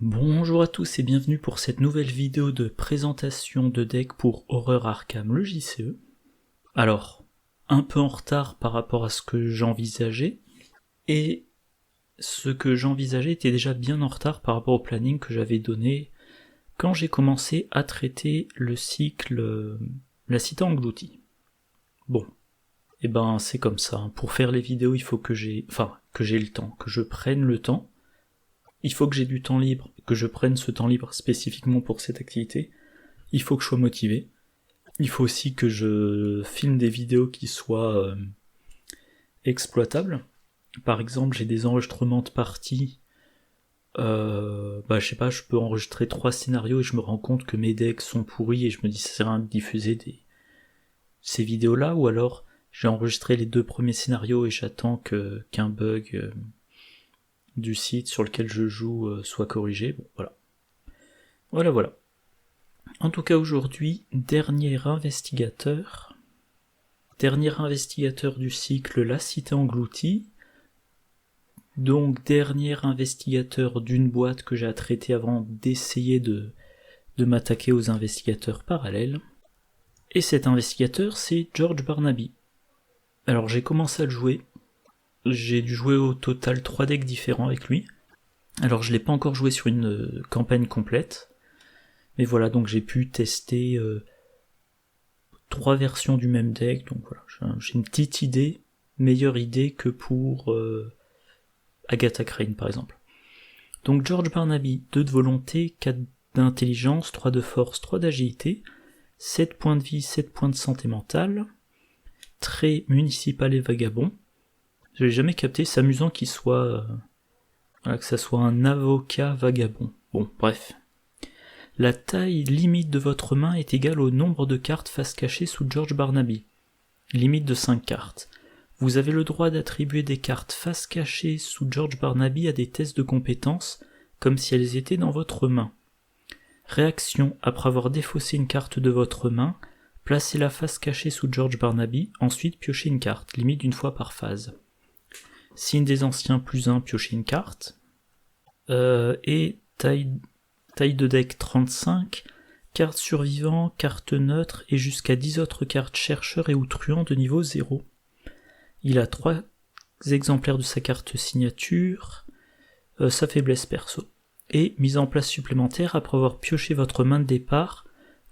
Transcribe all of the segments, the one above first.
Bonjour à tous et bienvenue pour cette nouvelle vidéo de présentation de deck pour Horror Arkham, le JCE. Alors, un peu en retard par rapport à ce que j'envisageais, et ce que j'envisageais était déjà bien en retard par rapport au planning que j'avais donné quand j'ai commencé à traiter le cycle La Cité Engloutie. Bon, et ben c'est comme ça, hein. Pour faire les vidéos il faut que j'ai le temps, que je prenne le temps. Il faut que j'ai du temps libre, que je prenne ce temps libre spécifiquement pour cette activité. Il faut que je sois motivé. Il faut aussi que je filme des vidéos qui soient exploitables. Par exemple, j'ai des enregistrements de parties. Je sais pas, je peux enregistrer 3 scénarios et je me rends compte que mes decks sont pourris et je me dis ça sert à rien de diffuser ces vidéos-là, ou alors j'ai enregistré les 2 premiers scénarios et j'attends qu'un bug du site sur lequel je joue soit corrigé. Bon, voilà. En tout cas aujourd'hui, dernier investigateur du cycle La Cité Engloutie, donc dernier investigateur d'une boîte que j'ai à traiter avant d'essayer de m'attaquer aux investigateurs parallèles. Et cet investigateur, c'est George Barnaby. Alors j'ai commencé à le jouer, j'ai dû jouer au total 3 decks différents avec lui. Alors je l'ai pas encore joué sur une campagne complète, mais voilà, donc j'ai pu tester 3 versions du même deck, donc voilà, j'ai une petite idée, meilleure idée que pour Agatha Crane par exemple. Donc George Barnaby, 2 de volonté, 4 d'intelligence, 3 de force, 3 d'agilité, 7 points de vie, 7 points de santé mentale, trait municipal et vagabond. Je l'ai jamais capté, c'est amusant qu'il soit... que ça soit un avocat vagabond. Bon, bref. La taille limite de votre main est égale au nombre de cartes face cachée sous George Barnaby. Limite de 5 cartes. Vous avez le droit d'attribuer des cartes face cachée sous George Barnaby à des tests de compétences, comme si elles étaient dans votre main. Réaction, après avoir défaussé une carte de votre main, placez la face cachée sous George Barnaby, ensuite piochez une carte, limite d'une fois par phase. Signe des anciens +1, piochez une carte. Et taille de deck 35, carte survivant, carte neutre et jusqu'à 10 autres cartes chercheur et ou truand de niveau 0. Il a 3 exemplaires de sa carte signature, sa faiblesse perso. Et mise en place supplémentaire, après avoir pioché votre main de départ,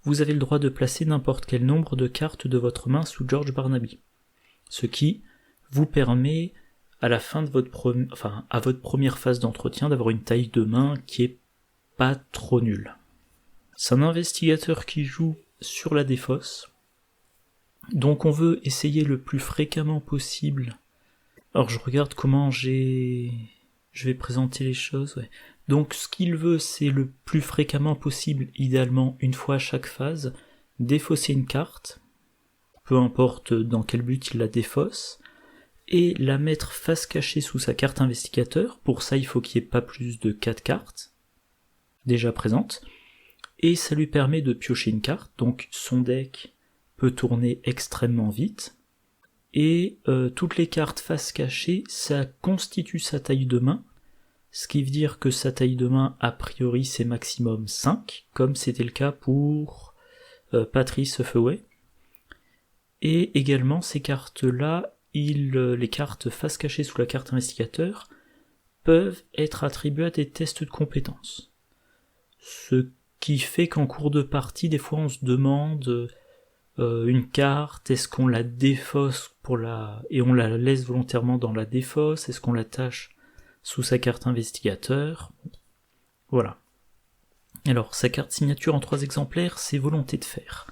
vous avez le droit de placer n'importe quel nombre de cartes de votre main sous George Barnaby. Ce qui vous permet, à la fin de à votre première phase d'entretien, d'avoir une taille de main qui est pas trop nulle. C'est un investigateur qui joue sur la défausse, donc on veut essayer le plus fréquemment possible. Alors je regarde comment je vais présenter les choses, ouais. Donc ce qu'il veut, c'est le plus fréquemment possible, idéalement une fois à chaque phase, défausser une carte, peu importe dans quel but il la défausse, et la mettre face cachée sous sa carte investigateur. Pour ça, il faut qu'il n'y ait pas plus de 4 cartes déjà présentes, et ça lui permet de piocher une carte, donc son deck peut tourner extrêmement vite, et toutes les cartes face cachée, ça constitue sa taille de main, ce qui veut dire que sa taille de main, a priori, c'est maximum 5, comme c'était le cas pour Patrice Feuet, et également ces cartes-là, les cartes face cachée sous la carte investigateur peuvent être attribuées à des tests de compétences. Ce qui fait qu'en cours de partie, des fois on se demande une carte, est-ce qu'on la défausse et on la laisse volontairement dans la défausse, est-ce qu'on l'attache sous sa carte investigateur, voilà. Alors, sa carte signature en 3 exemplaires, c'est volonté de faire.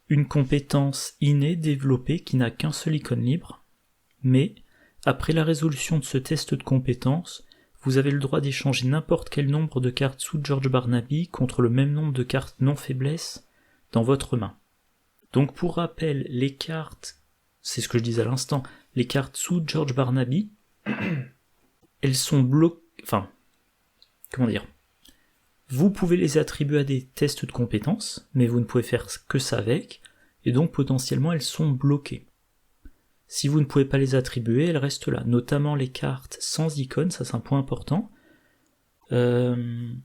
Une compétence innée développée qui n'a qu'un seul icône libre, mais après la résolution de ce test de compétence, vous avez le droit d'échanger n'importe quel nombre de cartes sous George Barnaby contre le même nombre de cartes non faiblesse dans votre main. Donc pour rappel, les cartes, c'est ce que je disais à l'instant, les cartes sous George Barnaby, elles sont bloquées, vous pouvez les attribuer à des tests de compétences, mais vous ne pouvez faire que ça avec, et donc potentiellement elles sont bloquées. Si vous ne pouvez pas les attribuer, elles restent là, notamment les cartes sans icône, ça c'est un point important. Enfin,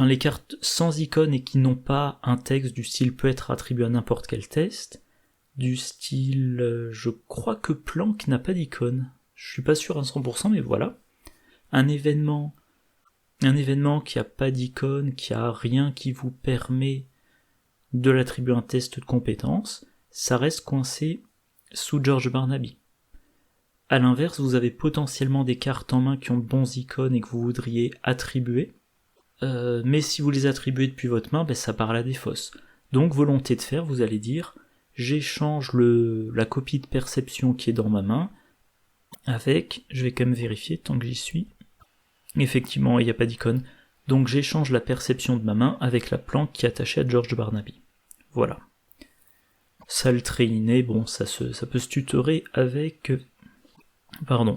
les cartes sans icône et qui n'ont pas un texte du style peut être attribué à n'importe quel test, du style, je crois que Planck n'a pas d'icône, je suis pas sûr à 100%, mais voilà. Un événement qui a pas d'icône, qui a rien qui vous permet de l'attribuer un test de compétence, ça reste coincé sous George Barnaby. A l'inverse, vous avez potentiellement des cartes en main qui ont de bons icônes et que vous voudriez attribuer, mais si vous les attribuez depuis votre main, ça part à la défausse. Donc volonté de faire, vous allez dire, j'échange la copie de perception qui est dans ma main, avec, je vais quand même vérifier tant que j'y suis, effectivement il n'y a pas d'icône, donc j'échange la perception de ma main avec la planque qui est attachée à George Barnaby. Voilà. Ça le trait inné, bon, ça peut se tutorer avec...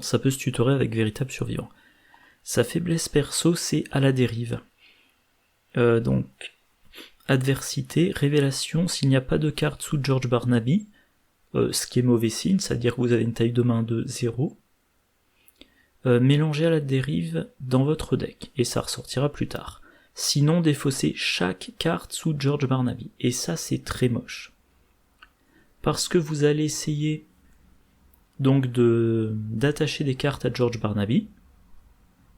ça peut se tutorer avec véritable survivant. Sa faiblesse perso, c'est à la dérive. Donc, adversité, révélation, s'il n'y a pas de carte sous George Barnaby, ce qui est mauvais signe, c'est-à-dire que vous avez une taille de main de 0, mélangez à la dérive dans votre deck, et ça ressortira plus tard. Sinon, défaussez chaque carte sous George Barnaby, et ça c'est très moche. Parce que vous allez essayer donc d'attacher des cartes à George Barnaby.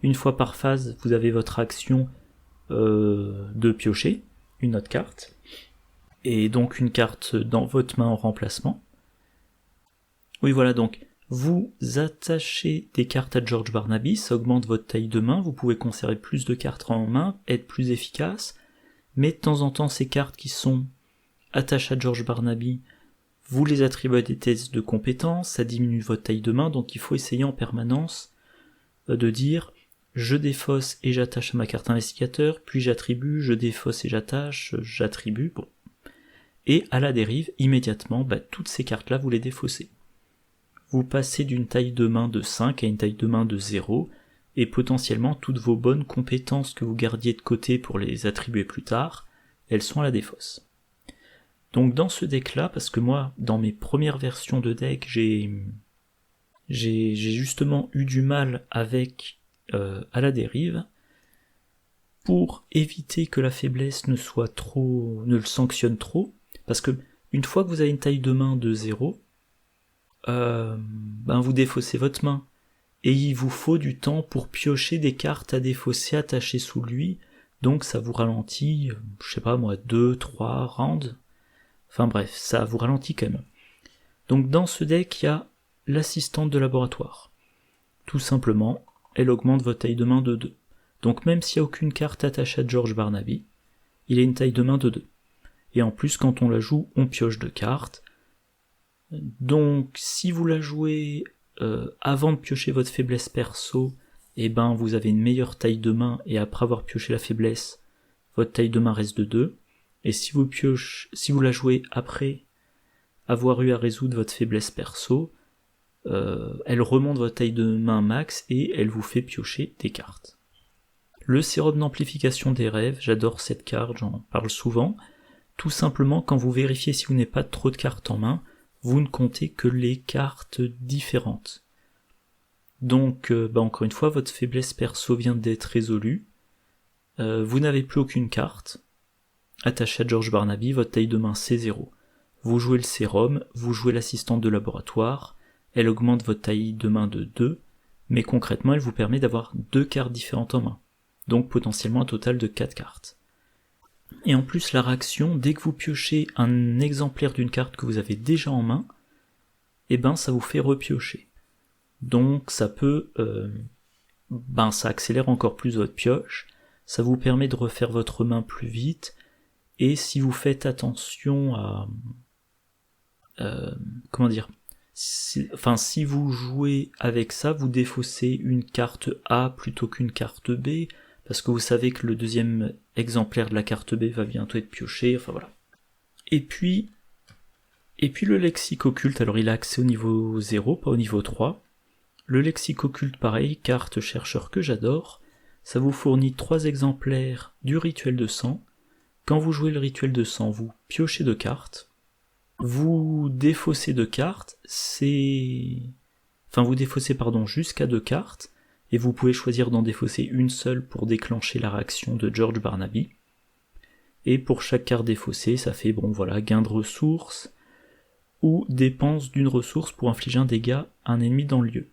Une fois par phase, vous avez votre action de piocher une autre carte, et donc une carte dans votre main en remplacement. Oui voilà, donc vous attachez des cartes à George Barnaby, ça augmente votre taille de main, vous pouvez conserver plus de cartes en main, être plus efficace, mais de temps en temps ces cartes qui sont attachées à George Barnaby, vous les attribuez à des tests de compétences, ça diminue votre taille de main, donc il faut essayer en permanence de dire je défausse et j'attache à ma carte investigateur, puis j'attribue, je défausse et j'attache, j'attribue, bon. Et à la dérive, immédiatement, toutes ces cartes-là, vous les défaussez. Vous passez d'une taille de main de 5 à une taille de main de 0, et potentiellement toutes vos bonnes compétences que vous gardiez de côté pour les attribuer plus tard, elles sont à la défausse. Donc dans ce deck-là, parce que moi, dans mes premières versions de deck, j'ai justement eu du mal avec à la dérive, pour éviter que la faiblesse ne le sanctionne trop, parce que une fois que vous avez une taille de main de 0, vous défaussez votre main, et il vous faut du temps pour piocher des cartes à défausser attachées sous lui, donc ça vous ralentit, 2, 3 rounds, enfin bref, ça vous ralentit quand même. Donc dans ce deck, il y a l'assistante de laboratoire. Tout simplement, elle augmente votre taille de main de 2. Donc même s'il n'y a aucune carte attachée à George Barnaby, il a une taille de main de 2. Et en plus, quand on la joue, on pioche 2 cartes. Donc si vous la jouez avant de piocher votre faiblesse perso, vous avez une meilleure taille de main, et après avoir pioché la faiblesse, votre taille de main reste de 2. Et si vous la jouez après avoir eu à résoudre votre faiblesse perso, elle remonte votre taille de main max et elle vous fait piocher des cartes. Le sérum d'amplification des rêves, j'adore cette carte, j'en parle souvent. Tout simplement, quand vous vérifiez si vous n'avez pas trop de cartes en main, vous ne comptez que les cartes différentes. Donc, encore une fois, votre faiblesse perso vient d'être résolue. Vous n'avez plus aucune carte attachée à George Barnaby, votre taille de main c'est 0. Vous jouez le sérum, vous jouez l'assistante de laboratoire, elle augmente votre taille de main de 2, mais concrètement elle vous permet d'avoir 2 cartes différentes en main, donc potentiellement un total de 4 cartes. Et en plus la réaction, dès que vous piochez un exemplaire d'une carte que vous avez déjà en main, ça vous fait repiocher. Donc ça peut... ça accélère encore plus votre pioche, ça vous permet de refaire votre main plus vite, et si vous faites attention à... si vous jouez avec ça, vous défaussez une carte A plutôt qu'une carte B, parce que vous savez que le deuxième exemplaire de la carte B va bientôt être pioché, enfin voilà. Et puis le lexique occulte, alors il a accès au niveau 0, pas au niveau 3. Le lexique occulte, pareil, carte chercheur que j'adore, ça vous fournit 3 exemplaires du rituel de sang. Quand vous jouez le rituel de sang, vous piochez 2 cartes, vous défaussez 2 cartes, vous défaussez jusqu'à 2 cartes, et vous pouvez choisir d'en défausser une seule pour déclencher la réaction de George Barnaby. Et pour chaque carte défaussée, ça fait gain de ressources, ou dépense d'une ressource pour infliger un dégât à un ennemi dans le lieu.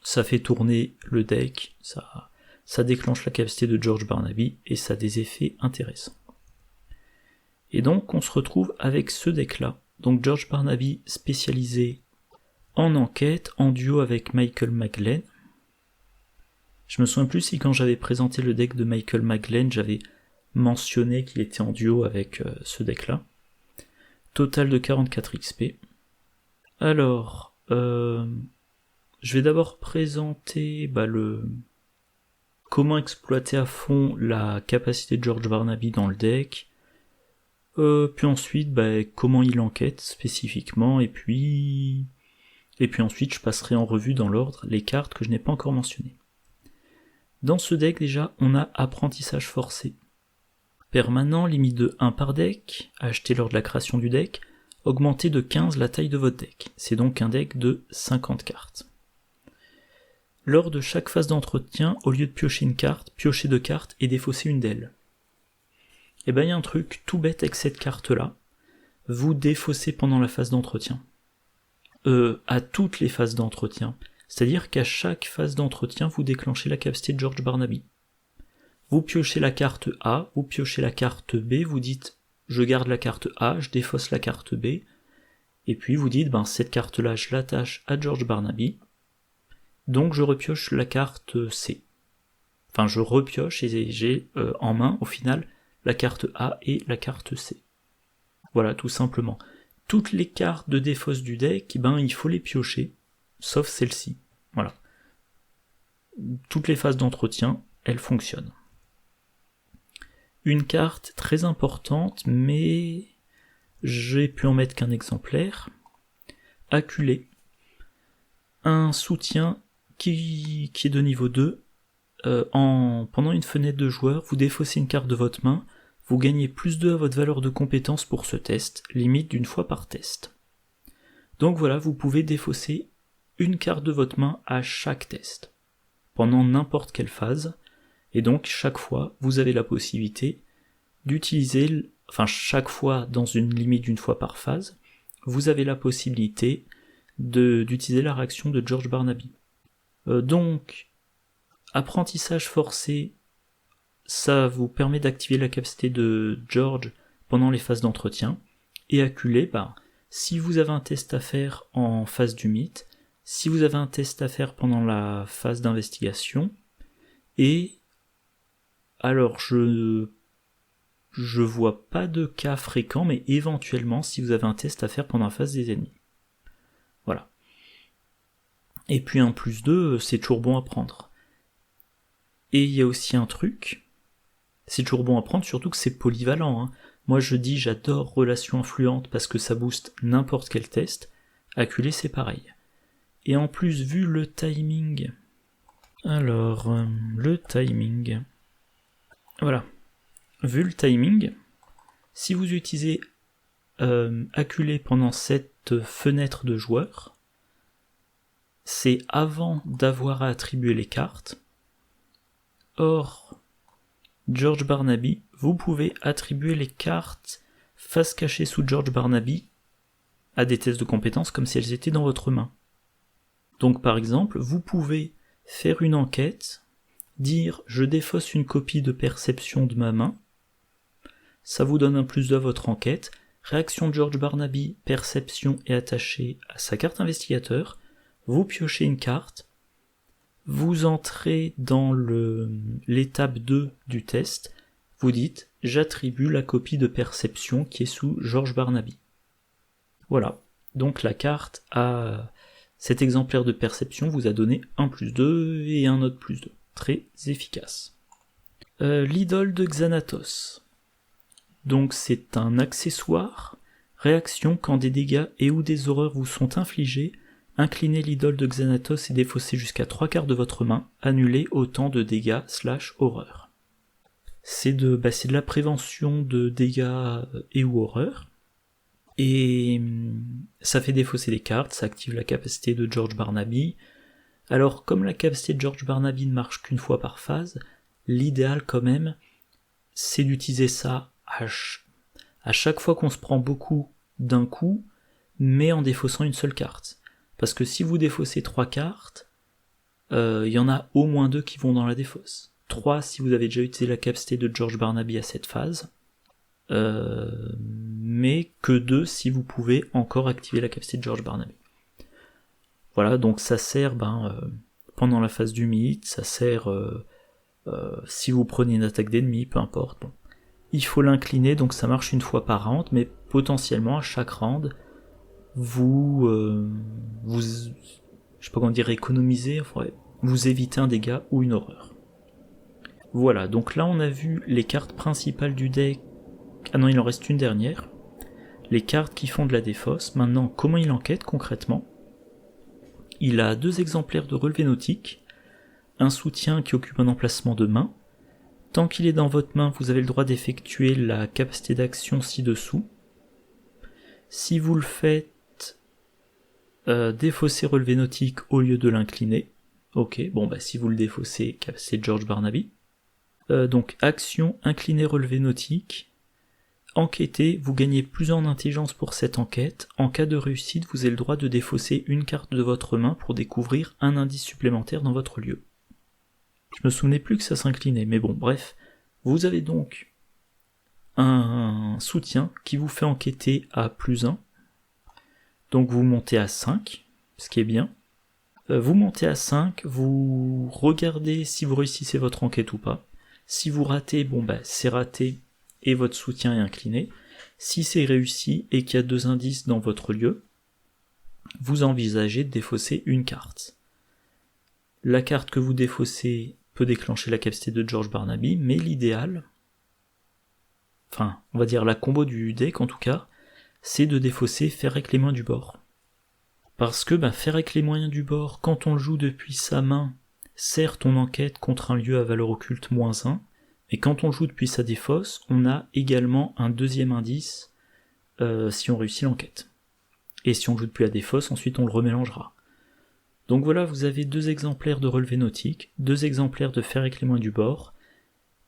Ça fait tourner le deck, ça déclenche la capacité de George Barnaby, et ça a des effets intéressants. Et donc on se retrouve avec ce deck-là, donc George Barnaby spécialisé en enquête, en duo avec Michael McGlenn. Je me souviens plus si quand j'avais présenté le deck de Michael McGlenn, j'avais mentionné qu'il était en duo avec ce deck-là. Total de 44 XP. Alors, je vais d'abord présenter comment exploiter à fond la capacité de George Barnaby dans le deck, puis ensuite comment il enquête spécifiquement, et puis ensuite je passerai en revue dans l'ordre les cartes que je n'ai pas encore mentionnées. Dans ce deck déjà, on a apprentissage forcé. Permanent, limite de 1 par deck, acheté lors de la création du deck, augmentez de 15 la taille de votre deck. C'est donc un deck de 50 cartes. Lors de chaque phase d'entretien, au lieu de piocher une carte, piochez 2 cartes et défaussez une d'elles. Et il y a un truc tout bête avec cette carte-là. Vous défaussez pendant la phase d'entretien. À toutes les phases d'entretien. C'est-à-dire qu'à chaque phase d'entretien, vous déclenchez la capacité de George Barnaby. Vous piochez la carte A, vous piochez la carte B, vous dites je garde la carte A, je défausse la carte B, et puis vous dites cette carte-là je l'attache à George Barnaby, donc je repioche la carte C. Enfin je repioche et j'ai en main au final la carte A et la carte C. Voilà, tout simplement. Toutes les cartes de défausse du deck, il faut les piocher, sauf celle-ci. Voilà. Toutes les phases d'entretien, elles fonctionnent. Une carte très importante, mais j'ai pu en mettre qu'un exemplaire. Acculé. Un soutien qui est de niveau 2. Pendant une fenêtre de joueur, vous défaussez une carte de votre main, vous gagnez +2 à votre valeur de compétence pour ce test, limite d'une fois par test. Donc voilà, vous pouvez défausser une carte de votre main à chaque test, pendant n'importe quelle phase, et donc chaque fois, vous avez la possibilité d'utiliser, chaque fois dans une limite d'une fois par phase, vous avez la possibilité d'utiliser la réaction de George Barnaby. Donc, apprentissage forcé, ça vous permet d'activer la capacité de George pendant les phases d'entretien, et acculé, si vous avez un test à faire en phase du mythe, si vous avez un test à faire pendant la phase d'investigation, et alors je vois pas de cas fréquents, mais éventuellement si vous avez un test à faire pendant la phase des ennemis. Voilà. Et puis un +2, c'est toujours bon à prendre. Et il y a aussi un truc, c'est toujours bon à prendre, surtout que c'est polyvalent. Moi je dis j'adore relation influente parce que ça booste n'importe quel test, acculé c'est pareil. Et en plus, vu le timing... Alors, le timing... Voilà. Vu le timing, si vous utilisez acculé pendant cette fenêtre de joueur, c'est avant d'avoir à attribuer les cartes. Or, George Barnaby, vous pouvez attribuer les cartes face cachée sous George Barnaby à des tests de compétences comme si elles étaient dans votre main. Donc par exemple, vous pouvez faire une enquête, dire je défausse une copie de perception de ma main, ça vous donne un +2 à votre enquête, réaction de George Barnaby, perception est attachée à sa carte investigateur, vous piochez une carte, vous entrez dans l'étape 2 du test, vous dites j'attribue la copie de perception qui est sous George Barnaby. Voilà, donc la carte a... Cet exemplaire de perception vous a donné un +2 et un autre +2. Très efficace. L'idole de Xanatos. Donc c'est un accessoire. Réaction quand des dégâts et ou des horreurs vous sont infligés. Inclinez l'idole de Xanatos et défaussez jusqu'à 3 quarts de votre main. Annulez autant de dégâts / horreurs. C'est de la prévention de dégâts et ou horreurs. Et ça fait défausser les cartes, ça active la capacité de George Barnaby, Alors, comme la capacité de George Barnaby ne marche qu'une fois par phase, l'idéal quand même, c'est d'utiliser ça à chaque fois qu'on se prend beaucoup d'un coup, mais en défaussant une seule carte. Parce que si vous défaussez 3 cartes, il y en a au moins 2 qui vont dans la défausse. 3 si vous avez déjà utilisé la capacité de George Barnaby à cette phase, mais que 2 si vous pouvez encore activer la capacité de George Barnaby. Voilà, donc ça sert pendant la phase du mythe, ça sert si vous prenez une attaque d'ennemi, peu importe. Bon. Il faut l'incliner, donc ça marche une fois par round, mais potentiellement à chaque round, vous je sais pas comment dire, économisez, vous évitez un dégât ou une horreur. Voilà, donc là on a vu les cartes principales du deck. Ah non, il en reste une dernière. Les cartes qui font de la défausse. Maintenant, comment il enquête concrètement ? Il a 2 exemplaires de relevé nautique, un soutien qui occupe un emplacement de main. Tant qu'il est dans votre main, vous avez le droit d'effectuer la capacité d'action ci-dessous. Si vous le faites, défausser relevé nautique au lieu de l'incliner. Ok, bon si vous le défaussez, capacité de George Barnaby. Donc action, incliner relevé nautique. Enquêter, vous gagnez plus en intelligence pour cette enquête. En cas de réussite, vous avez le droit de défausser une carte de votre main pour découvrir un indice supplémentaire dans votre lieu. Je me souvenais plus que ça s'inclinait, mais bon, bref. Vous avez donc un soutien qui vous fait enquêter à +1. Donc vous montez à 5, ce qui est bien. Vous montez à 5, vous regardez si vous réussissez votre enquête ou pas. Si vous ratez, c'est raté et votre soutien est incliné. Si c'est réussi et qu'il y a 2 indices dans votre lieu, vous envisagez de défausser une carte. La carte que vous défaussez peut déclencher la capacité de George Barnaby, mais l'idéal, on va dire la combo du deck en tout cas, c'est de défausser faire avec les moyens du bord. Parce que faire avec les moyens du bord, quand on le joue depuis sa main, certes on enquête contre un lieu à valeur occulte -1, mais quand on le joue depuis sa défausse, on a également un deuxième indice si on réussit l'enquête. Et si on joue depuis la défausse, ensuite on le remélangera. Donc voilà, vous avez 2 exemplaires de relevé nautique, 2 exemplaires de faire avec les moyens du bord,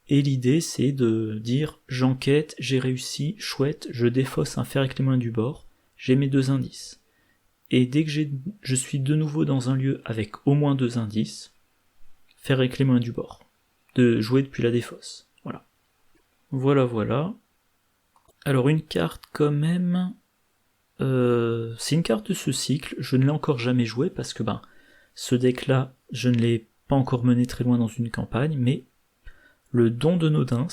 et l'idée c'est de dire j'enquête, j'ai réussi, chouette, je défausse un faire avec les moyens du bord, j'ai mes 2 indices. Et dès que je suis de nouveau dans un lieu avec au moins 2 indices, faire avec les moyens du bord, de jouer depuis la défausse. Voilà. Alors une carte quand même, c'est une carte de ce cycle, je ne l'ai encore jamais joué parce que ce deck là, je ne l'ai pas encore mené très loin dans une campagne, mais le don de Nodins,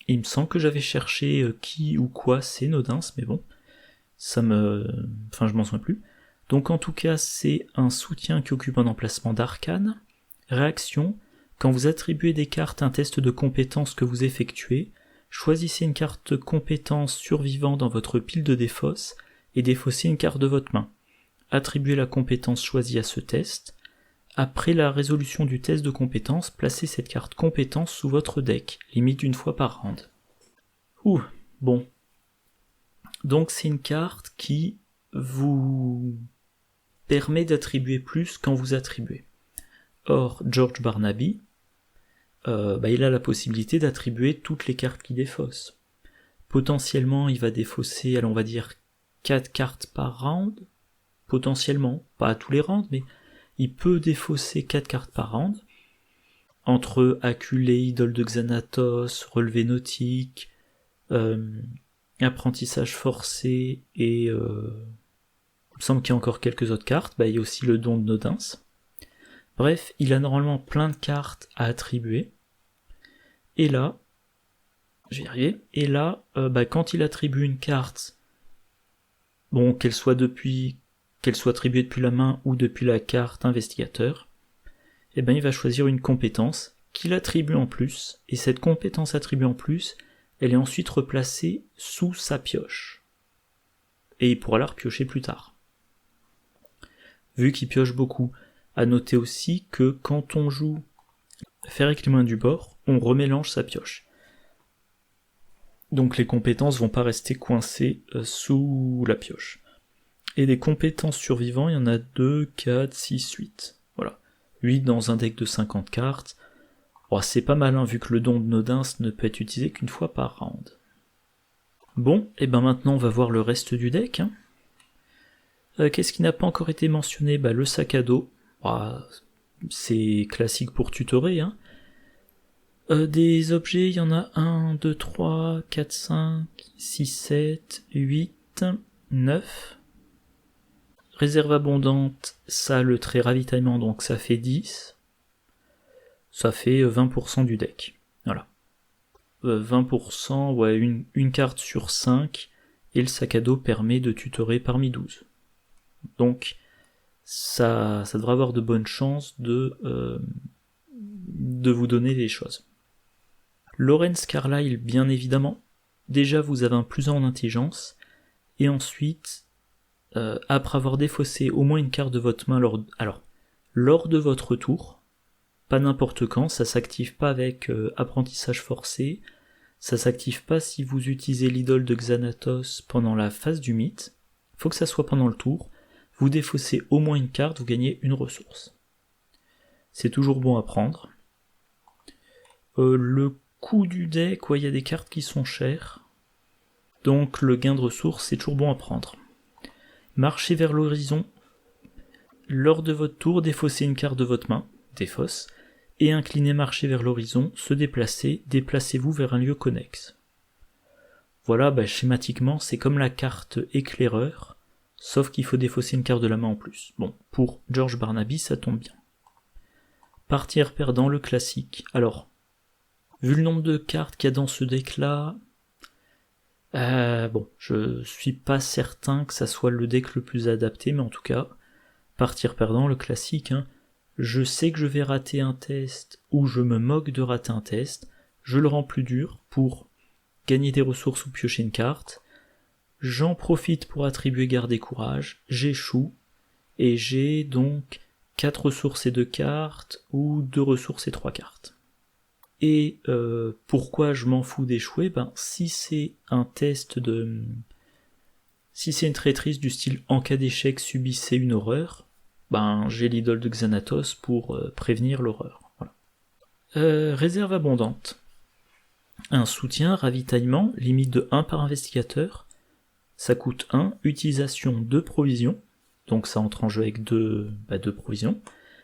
il me semble que j'avais cherché qui ou quoi c'est Nodins, mais bon, je m'en souviens plus. Donc en tout cas, c'est un soutien qui occupe un emplacement d'arcane. Réaction, quand vous attribuez des cartes à un test de compétence que vous effectuez, choisissez une carte compétence survivant dans votre pile de défausse et défaussez une carte de votre main. Attribuez la compétence choisie à ce test. Après la résolution du test de compétence, placez cette carte compétence sous votre deck, limite une fois par round. Bon. Donc c'est une carte qui vous permet d'attribuer plus quand vous attribuez. Or, George Barnaby, il a la possibilité d'attribuer toutes les cartes qui défaussent. Potentiellement, il va défausser, on va dire 4 cartes par round, potentiellement, pas à tous les rounds, mais il peut défausser 4 cartes par round, entre Acculé, Idole de Xanatos, Relevé Nautique, Apprentissage Forcé, et il me semble qu'il y a encore quelques autres cartes, il y a aussi le don de Nodins. Bref, il a normalement plein de cartes à attribuer, et là, je vais y arriver, et là, quand il attribue une carte, qu'elle soit attribuée depuis la main ou depuis la carte investigateur, il va choisir une compétence qu'il attribue en plus, et cette compétence attribuée en plus, elle est ensuite replacée sous sa pioche. Et il pourra la repiocher plus tard. Vu qu'il pioche beaucoup, à noter aussi que quand on joue faire avec les mains du bord, on remélange sa pioche. Donc les compétences vont pas rester coincées sous la pioche. Et des compétences survivants, il y en a 2, 4, 6, 8. Voilà. 8 dans un deck de 50 cartes. Oh, c'est pas mal, hein, vu que le don de Nodins ne peut être utilisé qu'une fois par round. Bon, et ben maintenant on va voir le reste du deck. Hein. Qu'est-ce qui n'a pas encore été mentionné? Le sac à dos. C'est classique pour tutorer. Hein. Des objets, il y en a 1, 2, 3, 4, 5, 6, 7, 8, 9. Réserve abondante, ça le trait ravitaillement, donc ça fait 10. Ça fait 20% du deck. Voilà. 20%, ouais, une carte sur 5, et le sac à dos permet de tutorer parmi 12. Donc, ça devrait avoir de bonnes chances de vous donner des choses. Lawrence Carlyle, bien évidemment. Déjà, vous avez un +1 en intelligence, et ensuite, après avoir défaussé au moins une carte de votre main lors de votre tour, pas n'importe quand, ça s'active pas avec apprentissage forcé, ça s'active pas si vous utilisez l'idole de Xanatos pendant la phase du mythe, faut que ça soit pendant le tour, vous défaussez au moins une carte, vous gagnez une ressource. C'est toujours bon à prendre. Le coût du deck, il y a des cartes qui sont chères, donc le gain de ressources, c'est toujours bon à prendre. Marchez vers l'horizon, lors de votre tour, défaussez une carte de votre main, défausse, et inclinez marcher vers l'horizon, se déplacer, déplacez-vous vers un lieu connexe. Voilà, schématiquement, c'est comme la carte éclaireur, sauf qu'il faut défausser une carte de la main en plus. Bon, pour George Barnaby, ça tombe bien. Partir perdant, le classique. Alors, vu le nombre de cartes qu'il y a dans ce deck-là, je suis pas certain que ça soit le deck le plus adapté, mais en tout cas, partir perdant, le classique, hein. Je sais que je vais rater un test, ou je me moque de rater un test, je le rends plus dur pour gagner des ressources ou piocher une carte, j'en profite pour attribuer garder courage, j'échoue, et j'ai donc 4 ressources et 2 cartes, ou 2 ressources et 3 cartes. Et pourquoi je m'en fous d'échouer? Si c'est un test de... Si c'est une traîtrise du style en cas d'échec subissez une horreur, j'ai l'idole de Xanatos pour prévenir l'horreur. Voilà. Réserve abondante. Un soutien, ravitaillement, limite de 1 par investigateur, ça coûte 1, utilisation 2 provisions, donc ça entre en jeu avec 2 provisions.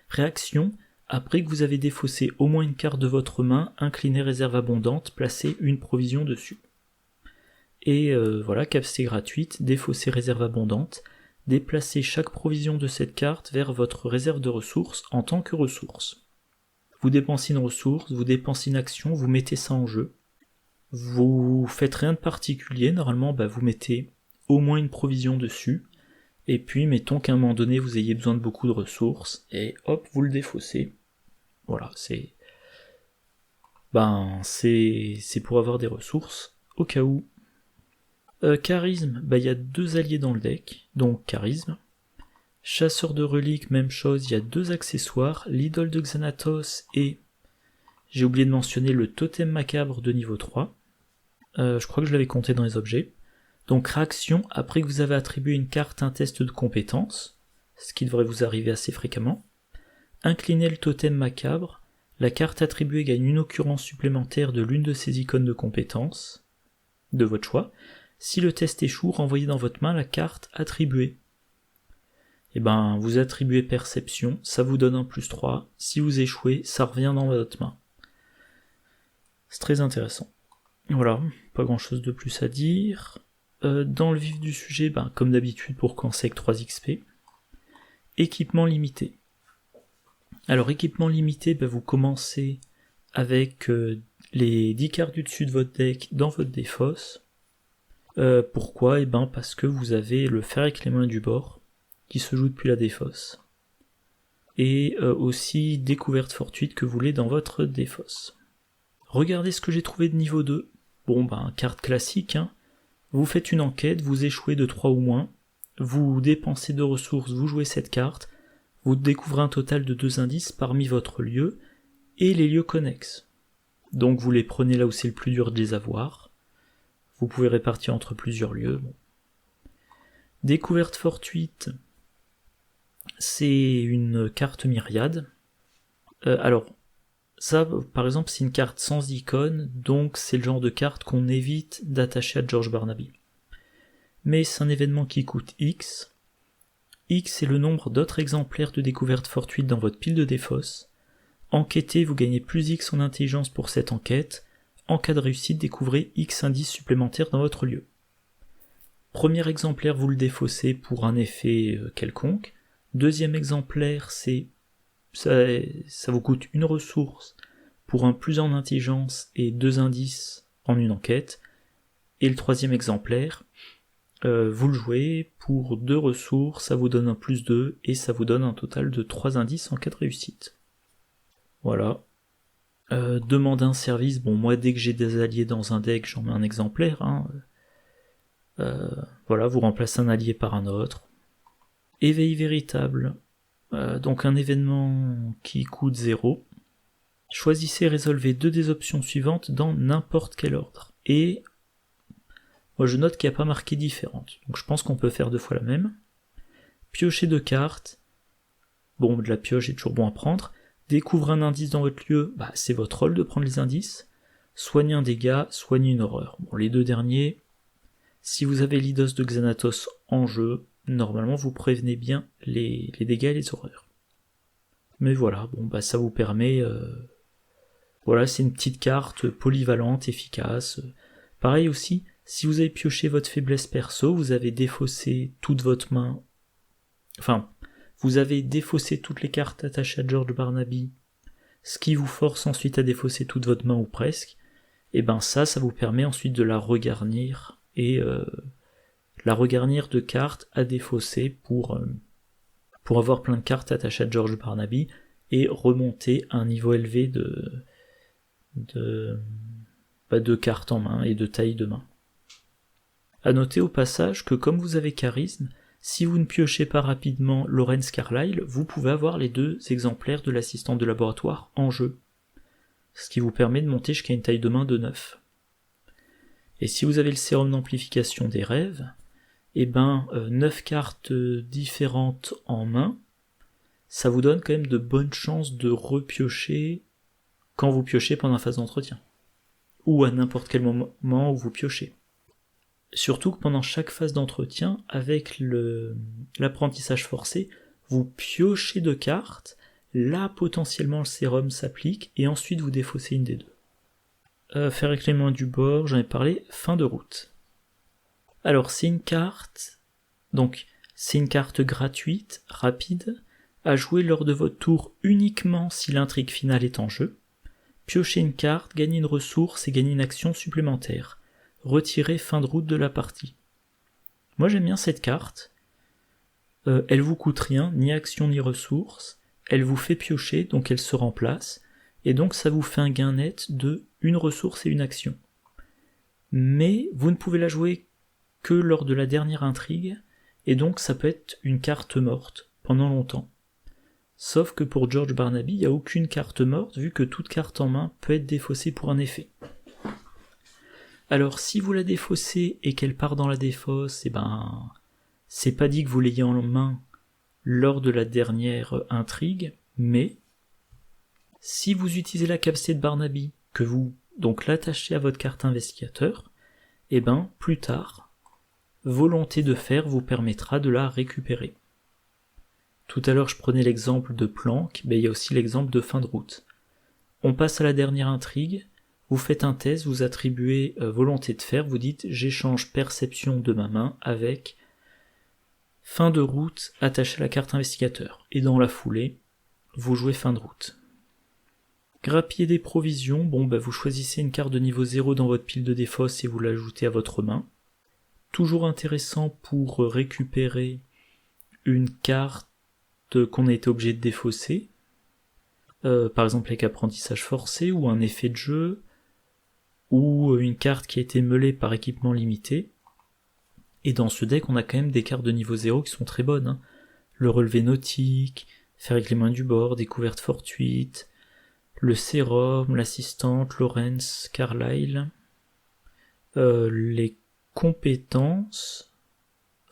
Réaction, après que vous avez défaussé au moins une carte de votre main, inclinez réserve abondante, placez une provision dessus. Et voilà, capacité gratuite, défausser réserve abondante, déplacez chaque provision de cette carte vers votre réserve de ressources en tant que ressource. Vous dépensez une ressource, vous dépensez une action, vous mettez ça en jeu. Vous faites rien de particulier, normalement vous mettez au moins une provision dessus, et puis mettons qu'à un moment donné vous ayez besoin de beaucoup de ressources, et hop, vous le défaussez. Voilà, c'est pour avoir des ressources, au cas où. Charisme, il y a 2 alliés dans le deck, donc charisme. Chasseur de reliques, même chose, il y a 2 accessoires, l'idole de Xanatos et, j'ai oublié de mentionner, le totem macabre de niveau 3. Je crois que je l'avais compté dans les objets. Donc réaction, après que vous avez attribué une carte un test de compétence, ce qui devrait vous arriver assez fréquemment. Inclinez le totem macabre, la carte attribuée gagne une occurrence supplémentaire de l'une de ces icônes de compétence, de votre choix. Si le test échoue, renvoyez dans votre main la carte attribuée. Vous attribuez perception, ça vous donne un +3, si vous échouez, ça revient dans votre main. C'est très intéressant. Voilà, pas grand chose de plus à dire. Dans le vif du sujet, comme d'habitude pour Cansec 3 XP. Équipement limité. Alors équipement limité, vous commencez avec les 10 cartes du dessus de votre deck dans votre défausse. Pourquoi? Parce que vous avez le fer avec les mains du bord, qui se joue depuis la défausse. Et aussi découverte fortuite que vous voulez dans votre défausse. Regardez ce que j'ai trouvé de niveau 2. Carte classique, hein. Vous faites une enquête, vous échouez de 3 ou moins, vous dépensez 2 ressources, vous jouez cette carte, vous découvrez un total de 2 indices parmi votre lieu et les lieux connexes. Donc vous les prenez là où c'est le plus dur de les avoir. Vous pouvez répartir entre plusieurs lieux. Découverte fortuite, c'est une carte myriade. Alors, ça, par exemple, c'est une carte sans icône, donc c'est le genre de carte qu'on évite d'attacher à George Barnaby. Mais c'est un événement qui coûte X. X est le nombre d'autres exemplaires de découverte fortuite dans votre pile de défausse. Enquêtez, vous gagnez plus X en intelligence pour cette enquête. En cas de réussite, découvrez X indices supplémentaires dans votre lieu. Premier exemplaire, vous le défaussez pour un effet quelconque. Deuxième exemplaire, ça vous coûte une ressource pour un plus en intelligence et 2 indices en une enquête. Et le troisième exemplaire, vous le jouez pour 2 ressources, ça vous donne un plus 2 et ça vous donne un total de 3 indices en cas de réussite. Voilà. Demander un service, bon moi dès que j'ai des alliés dans un deck, j'en mets un exemplaire. Voilà, vous remplacez un allié par un autre. Éveil véritable, donc un événement qui coûte 0. Choisissez et résolvez 2 des options suivantes dans n'importe quel ordre. Et moi je note qu'il n'y a pas marqué différente, donc je pense qu'on peut faire 2 fois la même. Piocher 2 cartes, bon de la pioche est toujours bon à prendre. Découvre un indice dans votre lieu, c'est votre rôle de prendre les indices. Soignez un dégât, soignez une horreur. Bon, les 2 derniers, si vous avez l'Idos de Xanatos en jeu, normalement vous prévenez bien les dégâts et les horreurs. Mais voilà, bon ça vous permet... Voilà, c'est une petite carte polyvalente, efficace. Pareil aussi, si vous avez pioché votre faiblesse perso, vous avez défaussé toute votre main... Enfin, vous avez défaussé toutes les cartes attachées à George Barnaby, ce qui vous force ensuite à défausser toute votre main ou presque, et ça vous permet ensuite de la regarnir, et la regarnir de cartes à défausser pour avoir plein de cartes attachées à George Barnaby, et remonter à un niveau élevé de cartes en main et de taille de main. A noter au passage que comme vous avez charisme, si vous ne piochez pas rapidement Lawrence Carlyle, vous pouvez avoir les 2 exemplaires de l'assistant de laboratoire en jeu, ce qui vous permet de monter jusqu'à une taille de main de 9. Et si vous avez le sérum d'amplification des rêves, 9 cartes différentes en main, ça vous donne quand même de bonnes chances de repiocher quand vous piochez pendant la phase d'entretien, ou à n'importe quel moment où vous piochez. Surtout que pendant chaque phase d'entretien, avec l'apprentissage forcé, vous piochez 2 cartes, là potentiellement le sérum s'applique, et ensuite vous défaussez une des 2. Faire éclairement du bord, j'en ai parlé, fin de route. Alors c'est une carte, gratuite, rapide, à jouer lors de votre tour uniquement si l'intrigue finale est en jeu. Piochez une carte, gagnez une ressource et gagnez une action supplémentaire. Retirez fin de route de la partie. Moi j'aime bien cette carte. Elle vous coûte rien, ni action ni ressource. Elle vous fait piocher, donc elle se remplace. Et donc ça vous fait un gain net de une ressource et une action. Mais vous ne pouvez la jouer que lors de la dernière intrigue, et donc ça peut être une carte morte pendant longtemps. Sauf que pour George Barnaby, il n'y a aucune carte morte, vu que toute carte en main peut être défaussée pour un effet. Alors si vous la défaussez et qu'elle part dans la défausse, c'est pas dit que vous l'ayez en main lors de la dernière intrigue, mais si vous utilisez la capacité de Barnaby, que vous donc l'attachez à votre carte investigateur, plus tard, volonté de faire vous permettra de la récupérer. Tout à l'heure je prenais l'exemple de planque, il y a aussi l'exemple de fin de route. On passe à la dernière intrigue, vous faites un test, vous attribuez volonté de faire, vous dites j'échange perception de ma main avec fin de route attaché à la carte investigateur. Et dans la foulée, vous jouez fin de route. Grappiller des provisions, vous choisissez une carte de niveau 0 dans votre pile de défausse et vous l'ajoutez à votre main. Toujours intéressant pour récupérer une carte qu'on a été obligé de défausser, par exemple avec apprentissage forcé ou un effet de jeu, ou une carte qui a été meulée par équipement limité. Et dans ce deck, on a quand même des cartes de niveau 0 qui sont très bonnes. Le relevé nautique, faire avec les mains du bord, découverte fortuite, le sérum, l'assistante, Lawrence, Carlyle, les compétences,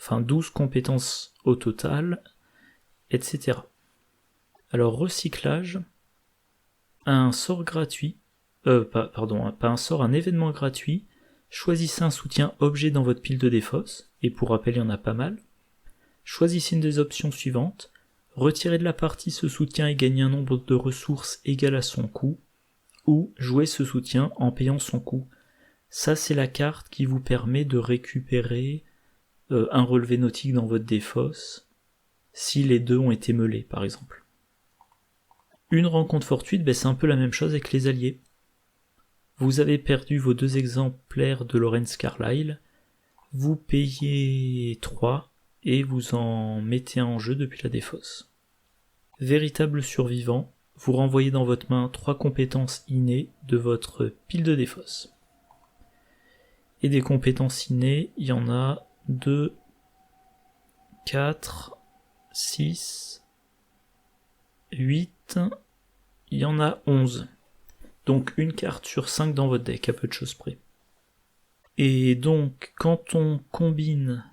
enfin 12 compétences au total, etc. Alors recyclage, un sort gratuit, pas un sort, un événement gratuit, choisissez un soutien objet dans votre pile de défausse, et pour rappel il y en a pas mal. Choisissez une des options suivantes, retirez de la partie ce soutien et gagnez un nombre de ressources égal à son coût, ou jouez ce soutien en payant son coût. Ça c'est la carte qui vous permet de récupérer un relevé nautique dans votre défausse, si les deux ont été meulés par exemple. Une rencontre fortuite, c'est un peu la même chose avec les alliés. Vous avez perdu vos 2 exemplaires de Lawrence Carlyle, vous payez 3 et vous en mettez un en jeu depuis la défausse. Véritable survivant, vous renvoyez dans votre main 3 compétences innées de votre pile de défausse. Et des compétences innées, il y en a 2, 4, 6, 8, il y en a 11. Donc une carte sur 5 dans votre deck, à peu de choses près. Et donc, quand on combine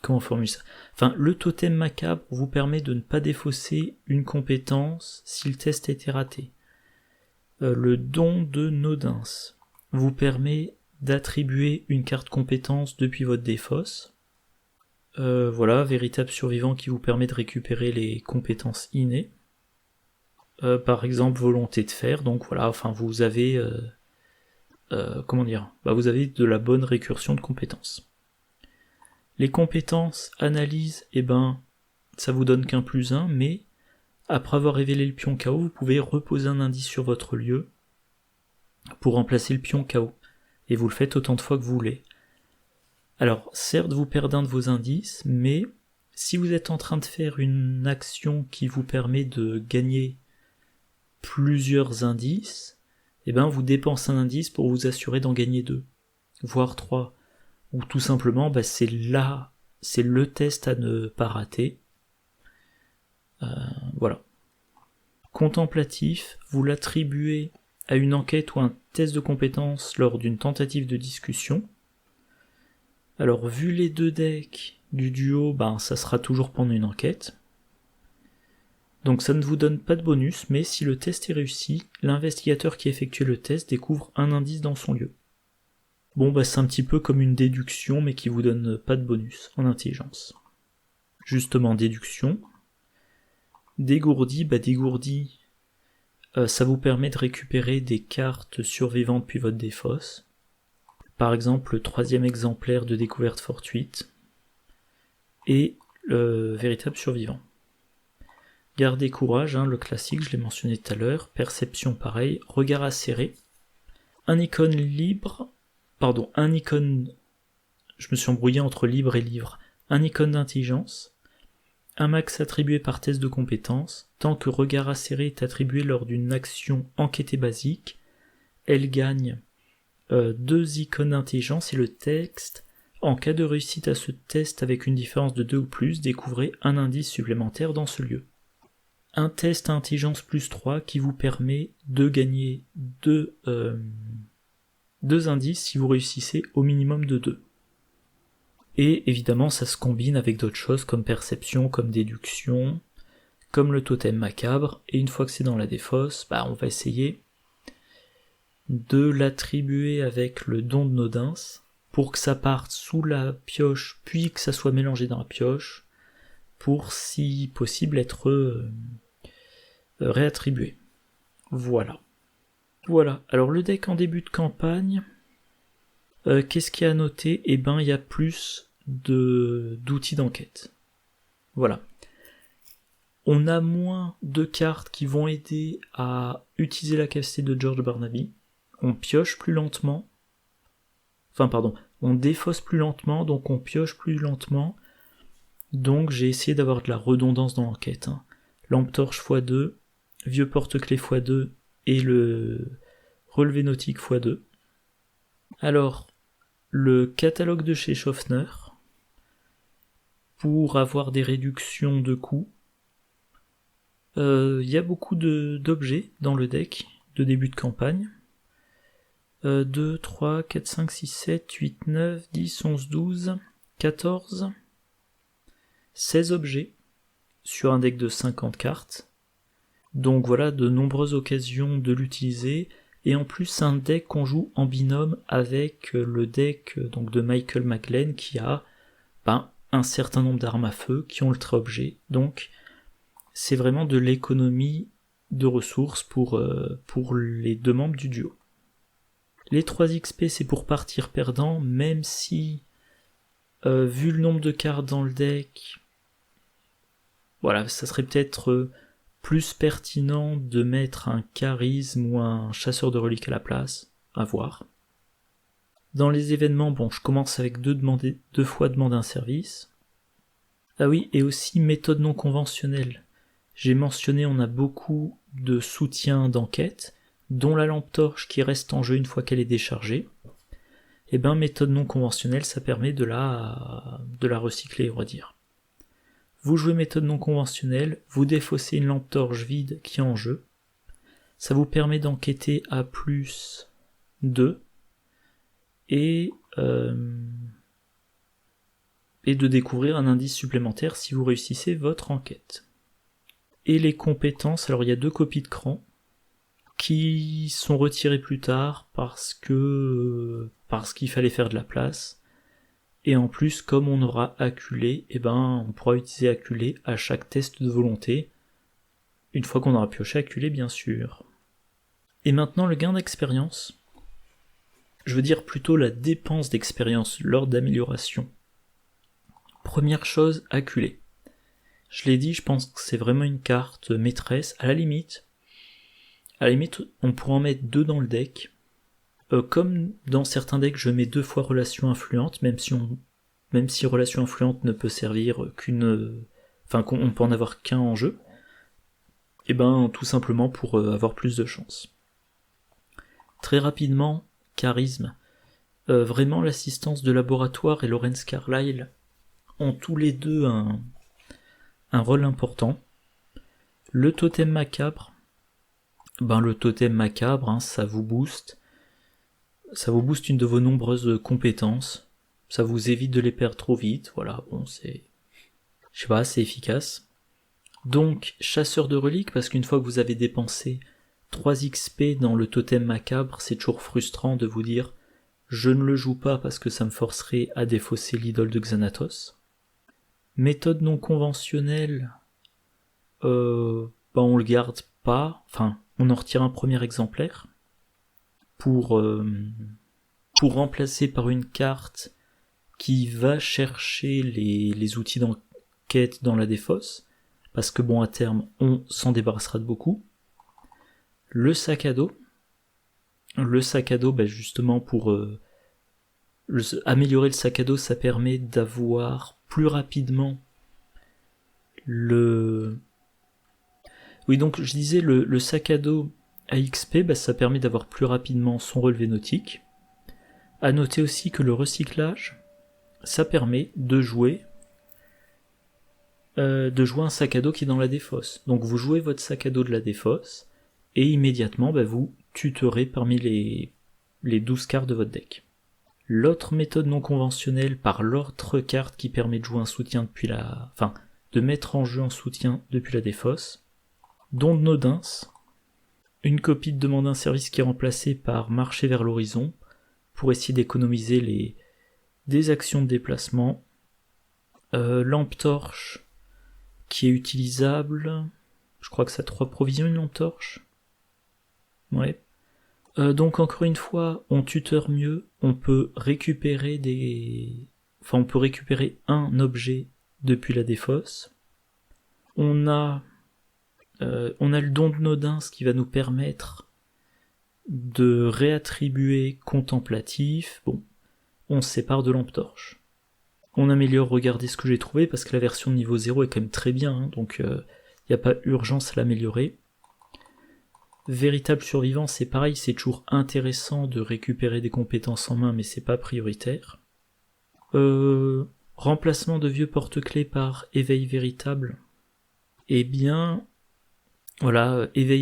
comment on formule ça ? Enfin, le totem macabre vous permet de ne pas défausser une compétence si le test a été raté. Le don de Nodins vous permet d'attribuer une carte compétence depuis votre défausse. Voilà, véritable survivant qui vous permet de récupérer les compétences innées. Par exemple, volonté de fer, donc voilà, enfin vous avez vous avez de la bonne récursion de compétences. Les compétences analyse, ça vous donne qu'un +1, mais après avoir révélé le pion KO, vous pouvez reposer un indice sur votre lieu pour remplacer le pion KO, et vous le faites autant de fois que vous voulez. Alors, certes, vous perdez un de vos indices, mais si vous êtes en train de faire une action qui vous permet de gagner plusieurs indices, vous dépensez un indice pour vous assurer d'en gagner 2, voire 3. Ou tout simplement, c'est le test à ne pas rater. Voilà. Contemplatif, vous l'attribuez à une enquête ou un test de compétence lors d'une tentative de discussion. Alors, vu les 2 decks du duo, ça sera toujours pendant une enquête. Donc ça ne vous donne pas de bonus, mais si le test est réussi, l'investigateur qui effectue le test découvre un indice dans son lieu. C'est un petit peu comme une déduction, mais qui vous donne pas de bonus en intelligence. Justement, déduction. Dégourdi, ça vous permet de récupérer des cartes survivantes depuis votre défausse. Par exemple, le 3e exemplaire de découverte fortuite. Et le véritable survivant. Garder courage, le classique, je l'ai mentionné tout à l'heure. Perception, pareil. Regard acéré. Un icône, je me suis embrouillé entre libre et livre. Un icône d'intelligence. Un max attribué par test de compétence. Tant que regard acéré est attribué lors d'une action enquêtée basique, elle gagne 2 icônes d'intelligence et le texte. En cas de réussite à ce test avec une différence de 2 ou plus, découvrez un indice supplémentaire dans ce lieu. Un test à intelligence +3 qui vous permet de gagner 2 indices si vous réussissez au minimum de 2. Et évidemment ça se combine avec d'autres choses comme perception, comme déduction, comme le totem macabre, et une fois que c'est dans la défausse, on va essayer de l'attribuer avec le don de Nodins pour que ça parte sous la pioche, puis que ça soit mélangé dans la pioche, pour si possible être réattribué. Voilà. Alors le deck en début de campagne, qu'est-ce qu'il y a à noter ? Il y a plus d'outils d'enquête. Voilà. On a moins de cartes qui vont aider à utiliser la capacité de George Barnaby. On pioche plus lentement. On défausse plus lentement, donc on pioche plus lentement. Donc j'ai essayé d'avoir de la redondance dans l'enquête. Lampe torche x2, vieux porte-clés x2 et le relevé nautique x2. Alors, le catalogue de chez Schaffner, pour avoir des réductions de coûts, y a beaucoup d'objets dans le deck de début de campagne. 2, 3, 4, 5, 6, 7, 8, 9, 10, 11, 12, 14, 16 objets sur un deck de 50 cartes. Donc voilà, de nombreuses occasions de l'utiliser. Et en plus, un deck qu'on joue en binôme avec le deck donc de Michael McLean qui a un certain nombre d'armes à feu qui ont le trait objet. Donc c'est vraiment de l'économie de ressources pour les deux membres du duo. Les 3 XP c'est pour partir perdant, même si vu le nombre de cartes dans le deck, voilà, ça serait peut-être plus pertinent de mettre un charisme ou un chasseur de reliques à la place, à voir. Dans les événements, je commence avec 2 fois demander un service. Ah oui, et aussi méthode non conventionnelle. J'ai mentionné, on a beaucoup de soutien d'enquête, dont la lampe torche qui reste en jeu une fois qu'elle est déchargée. Et méthode non conventionnelle, ça permet de la recycler, on va dire. Vous jouez méthode non conventionnelle, vous défaussez une lampe torche vide qui est en jeu. Ça vous permet d'enquêter à plus 2 et de découvrir un indice supplémentaire si vous réussissez votre enquête. Et les compétences, alors il y a 2 copies de cran qui sont retirées plus tard parce qu'il fallait faire de la place. Et en plus, comme on aura acculé, on pourra utiliser acculé à chaque test de volonté, une fois qu'on aura pioché acculé bien sûr. Et maintenant le gain d'expérience, je veux dire plutôt la dépense d'expérience lors d'amélioration. Première chose, acculé. Je l'ai dit, je pense que c'est vraiment une carte maîtresse, à la limite, on pourra en mettre 2 dans le deck. Comme dans certains decks, je mets 2 fois relation influente, même si relation influente ne peut servir qu'on peut en avoir qu'un en jeu, tout simplement pour avoir plus de chance. Très rapidement, charisme. Vraiment, l'assistance de laboratoire et Lawrence Carlyle ont tous les deux un rôle important. Le totem macabre, ça vous booste. Ça vous booste une de vos nombreuses compétences. Ça vous évite de les perdre trop vite. Voilà, c'est efficace. Donc, chasseur de reliques, parce qu'une fois que vous avez dépensé 3 XP dans le totem macabre, c'est toujours frustrant de vous dire je ne le joue pas parce que ça me forcerait à défausser l'idole de Xanatos. Méthode non conventionnelle, on le garde pas, on en retire un premier exemplaire pour remplacer par une carte qui va chercher les outils d'enquête dans la défausse, parce que à terme on s'en débarrassera de beaucoup. Le sac à dos, justement pour améliorer le sac à dos, ça permet d'avoir plus rapidement donc je disais le sac à dos à XP, ça permet d'avoir plus rapidement son relevé nautique. À noter aussi que le recyclage, ça permet de jouer un sac à dos qui est dans la défausse. Donc vous jouez votre sac à dos de la défausse, et immédiatement vous tutorez parmi les 12 cartes de votre deck. L'autre méthode non conventionnelle par l'autre carte qui permet de jouer un soutien de mettre en jeu un soutien depuis la défausse, Don de Nodins, une copie de demande un service qui est remplacée par marcher vers l'horizon, pour essayer d'économiser des actions de déplacement. Lampe torche, qui est utilisable, je crois que ça a 3 provisions une lampe torche. Ouais. Donc encore une fois, on tuteur mieux, on peut récupérer un objet depuis la défausse. On a le don de Nodins qui va nous permettre de réattribuer contemplatif. On se sépare de lampe torche. On améliore, regardez ce que j'ai trouvé, parce que la version de niveau 0 est quand même très bien, donc il n'y a pas urgence à l'améliorer. Véritable survivant, c'est pareil, c'est toujours intéressant de récupérer des compétences en main, mais c'est pas prioritaire. Remplacement de vieux porte-clés par éveil véritable. Éveil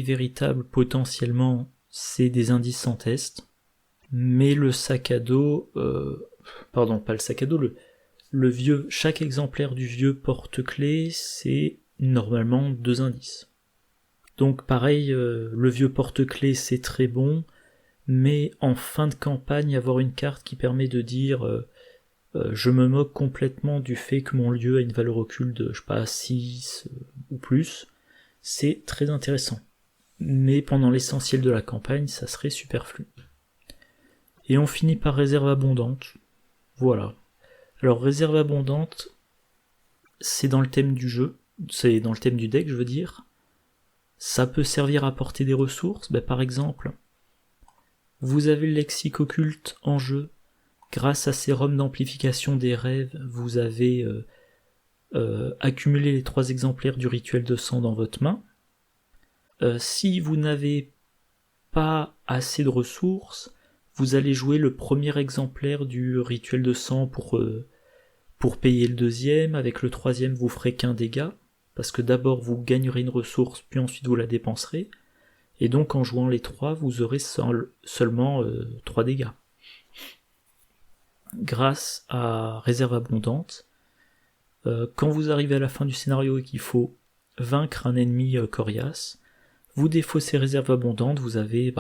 véritable, potentiellement, c'est des indices sans test. mais le sac à dos, pardon, pas le sac à dos, le vieux, chaque exemplaire du vieux porte-clés, c'est normalement 2 indices. Donc pareil, le vieux porte-clés c'est très bon, mais en fin de campagne, avoir une carte qui permet de dire je me moque complètement du fait que mon lieu a une valeur occulte de, je sais pas, 6 ou plus, c'est très intéressant. Mais pendant l'essentiel de la campagne, ça serait superflu. Et on finit par réserve abondante. Voilà. Alors réserve abondante, c'est dans le thème du jeu, c'est dans le thème du deck, je veux dire. Ça peut servir à porter des ressources, par exemple, vous avez le lexique occulte en jeu, grâce à Sérum d'amplification des rêves, vous avez accumulé les 3 exemplaires du rituel de sang dans votre main. Si vous n'avez pas assez de ressources, vous allez jouer le premier exemplaire du rituel de sang pour payer le deuxième, avec le troisième vous ferez qu'un dégât, parce que d'abord vous gagnerez une ressource, puis ensuite vous la dépenserez, et donc en jouant les 3, vous aurez seulement 3 dégâts. Grâce à réserve abondante, quand vous arrivez à la fin du scénario et qu'il faut vaincre un ennemi coriace, vous défaussez réserve abondante, vous avez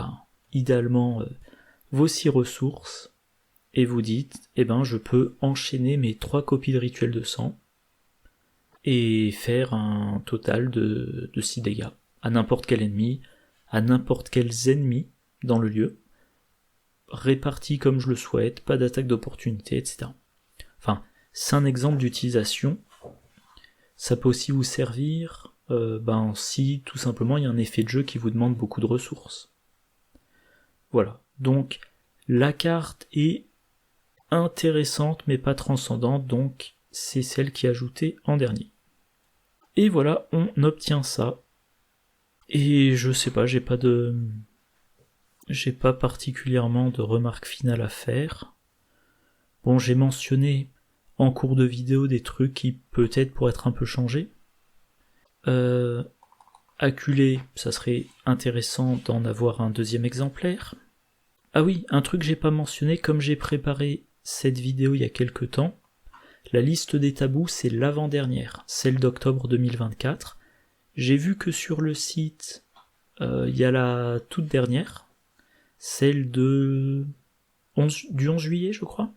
idéalement vos 6 ressources, et vous dites, je peux enchaîner mes 3 copies de rituel de sang, et faire un total de 6 dégâts, à n'importe quel ennemi, à n'importe quels ennemis dans le lieu, répartis comme je le souhaite, pas d'attaque d'opportunité, etc. Enfin, c'est un exemple d'utilisation. Ça peut aussi vous servir si tout simplement il y a un effet de jeu qui vous demande beaucoup de ressources. Voilà, donc la carte est intéressante mais pas transcendante, donc c'est celle qui est ajoutée en dernier. Et voilà, on obtient ça. Et je sais pas, j'ai pas particulièrement de remarques finales à faire. Bon, j'ai mentionné en cours de vidéo des trucs qui peut-être pourraient être un peu changés. Acculé, ça serait intéressant d'en avoir un deuxième exemplaire. Ah oui, un truc que j'ai pas mentionné, comme j'ai préparé cette vidéo il y a quelques temps, la liste des tabous c'est l'avant-dernière, celle d'octobre 2024. J'ai vu que sur le site, il y a la toute dernière, celle du 11 juillet je crois.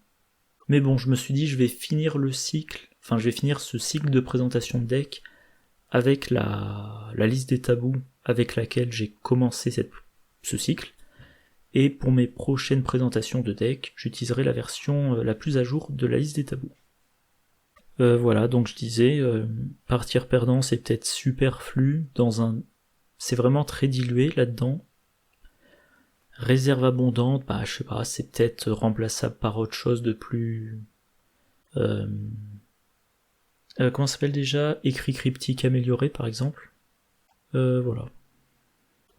Mais bon, je me suis dit je vais finir ce cycle de présentation de deck avec la liste des tabous avec laquelle j'ai commencé ce cycle. Et pour mes prochaines présentations de deck, j'utiliserai la version la plus à jour de la liste des tabous. Voilà, donc je disais, partir perdant c'est peut-être superflu, c'est vraiment très dilué là-dedans. Réserve abondante, je sais pas, c'est peut-être remplaçable par autre chose de plus... comment ça s'appelle déjà ? Écrit cryptique amélioré par exemple. Voilà.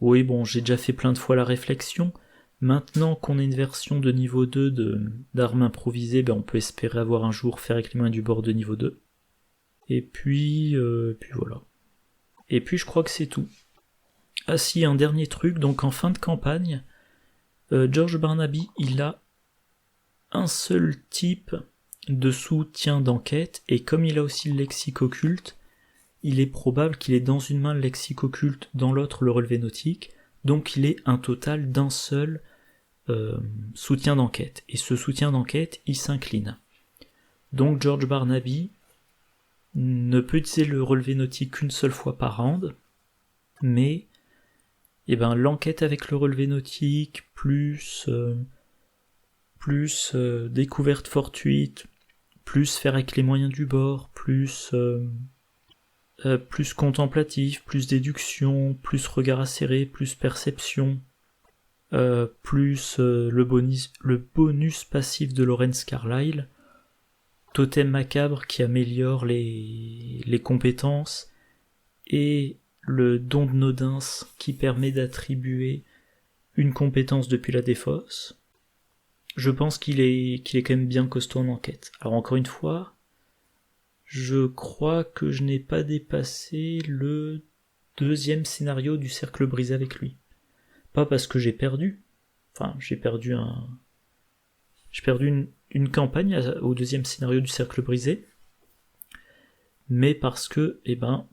Oui, bon, j'ai déjà fait plein de fois la réflexion. Maintenant qu'on a une version de niveau 2 d'armes improvisées, on peut espérer avoir un jour faire avec les mains du bord de niveau 2. Et puis voilà. Et puis je crois que c'est tout. Ah si, un dernier truc, donc en fin de campagne, George Barnaby, il a un seul type de soutien d'enquête, et comme il a aussi le lexique occulte, il est probable qu'il ait dans une main le lexique occulte, dans l'autre le relevé nautique, donc il est un total d'un seul soutien d'enquête. Et ce soutien d'enquête, il s'incline. Donc George Barnaby ne peut utiliser le relevé nautique qu'une seule fois par round, mais l'enquête avec le relevé nautique, plus découverte fortuite, plus faire avec les moyens du bord, plus contemplatif, plus déduction, plus regard acéré, plus perception, plus le bonus passif de Laurence Carlyle, totem macabre qui améliore les compétences, et le don de Nodins qui permet d'attribuer une compétence depuis la défausse. Je pense qu'il est quand même bien costaud en enquête. Alors encore une fois, je crois que je n'ai pas dépassé le 2e scénario du cercle brisé avec lui. Pas parce que j'ai perdu, j'ai perdu J'ai perdu une campagne au deuxième scénario du cercle brisé, mais parce que,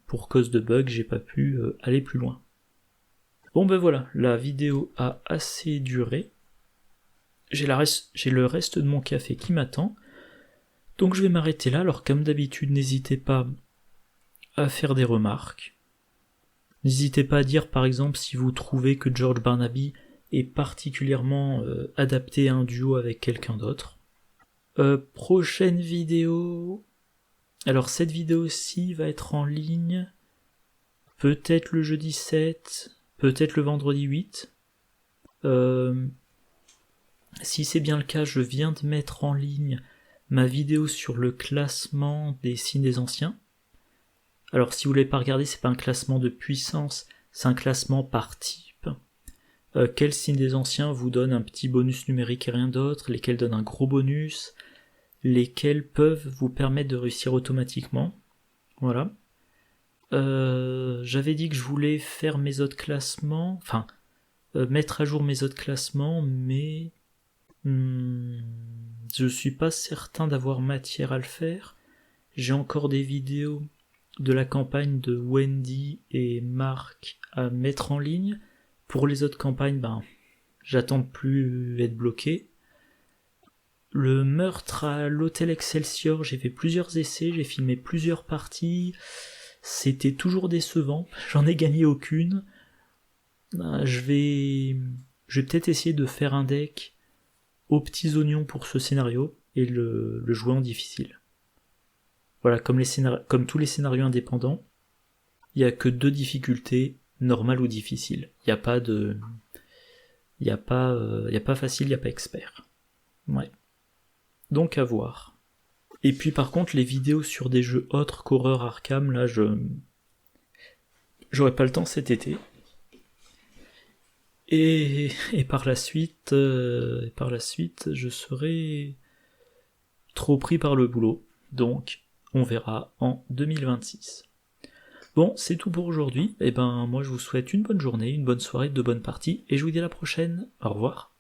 pour cause de bug, j'ai pas pu aller plus loin. Bon ben voilà, la vidéo a assez duré. J'ai le reste de mon café qui m'attend, donc je vais m'arrêter là. Alors comme d'habitude, n'hésitez pas à faire des remarques. N'hésitez pas à dire par exemple si vous trouvez que George Barnaby est particulièrement adapté à un duo avec quelqu'un d'autre. Prochaine vidéo... Alors cette vidéo-ci va être en ligne, peut-être le jeudi 7, peut-être le vendredi 8. Si c'est bien le cas, je viens de mettre en ligne ma vidéo sur le classement des signes des anciens. Alors si vous ne l'avez pas regardé, c'est pas un classement de puissance, c'est un classement par type. Quels signes des anciens vous donnent un petit bonus numérique et rien d'autre, lesquels donnent un gros bonus, lesquels peuvent vous permettre de réussir automatiquement. Voilà. J'avais dit que je voulais faire mes autres classements, mettre à jour mes autres classements, mais je suis pas certain d'avoir matière à le faire. J'ai encore des vidéos de la campagne de Wendy et Marc à mettre en ligne. Pour les autres campagnes, j'attends de plus être bloqué. Le meurtre à l'hôtel Excelsior, j'ai fait plusieurs essais, j'ai filmé plusieurs parties. C'était toujours décevant, j'en ai gagné aucune. Je vais peut-être essayer de faire un deck aux petits oignons pour ce scénario et le jouer en difficile. Voilà, comme tous les scénarios indépendants, il n'y a que 2 difficultés, normale ou difficile. Il n'y a pas facile, il n'y a pas expert. Ouais. Donc à voir. Et puis par contre, les vidéos sur des jeux autres qu'horreur Arkham, là, j'aurai pas le temps cet été. Et par la suite, je serai trop pris par le boulot. Donc, on verra en 2026. Bon, c'est tout pour aujourd'hui. Moi, je vous souhaite une bonne journée, une bonne soirée, de bonnes parties, et je vous dis à la prochaine. Au revoir.